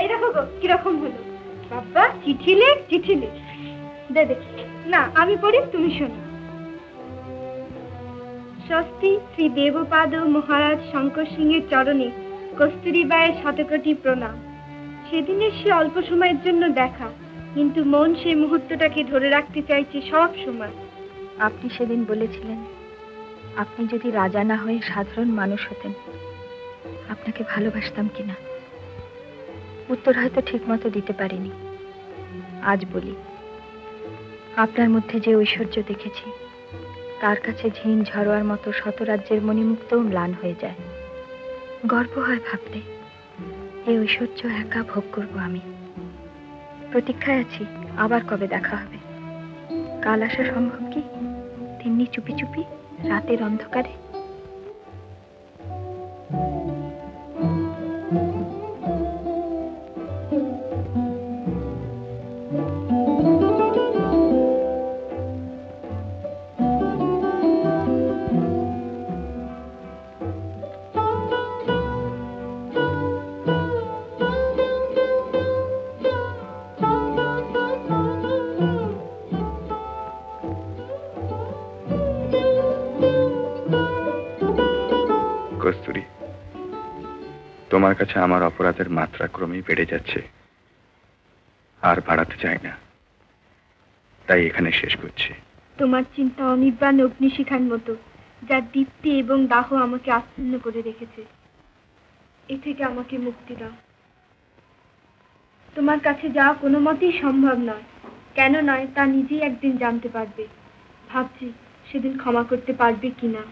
দেখো গো কিরকম হলো। বাবা চিঠি লেখ। দে দেখি। না আমি পড়ি, তুমি শোনো। স্বস্তি শ্রী দেবপাদ মহারাজ শঙ্কর সিংহের চরণে কস্তুরীবায়ের শতকোটি প্রণাম। সেদিনের সে অল্প সময়ের জন্য দেখা, কিন্তু মন সেই মুহূর্তটাকে ধরে রাখতে চাইছে সব সময়। আপনি সেদিন বলেছিলেন আপনি যদি রাজা না হয়ে সাধারণ মানুষ হতেন আপনাকে ভালোবাসতাম কিনা। উত্তর হয়তো ঠিক মতো দিতে পারিনি। আজ বলি, আপনার মধ্যে যে ঐশ্বর্য দেখেছি তার কাছে ঝিন ঝড়োয়ার মতো শত রাজ্যের মণিমুক্তও ম্লান হয়ে যায়। গর্ব হয় ভাবতে এই ঐশ্বর্য একা ভোগ করব আমি। প্রতীক্ষায় আছি আবার কবে দেখা হবে। কাল আসা সম্ভব কি তেমনি চুপি চুপি রাতের অন্ধকারে? কস্তুরী, তোমার কাছে আমার অপরাধের মাত্রা ক্রমেই বেড়ে যাচ্ছে, আর বাড়াতে চাই না, তাই এখানে শেষ করছি। তোমার চিন্তা অনির্বাণ অগ্নিশিখার মতো, যার দীপ্তি এবং দাহ আমাকে আচ্ছন্ন করে রেখেছে। এ থেকে আমাকে মুক্তি দাও। তোমার কাছে যাওয়া কোনো মতেই সম্ভব নয়। কেন নয় তা নিজেই একদিন জানতে পারবে। ভাবছি সেদিন ক্ষমা করতে পারবে কিনা।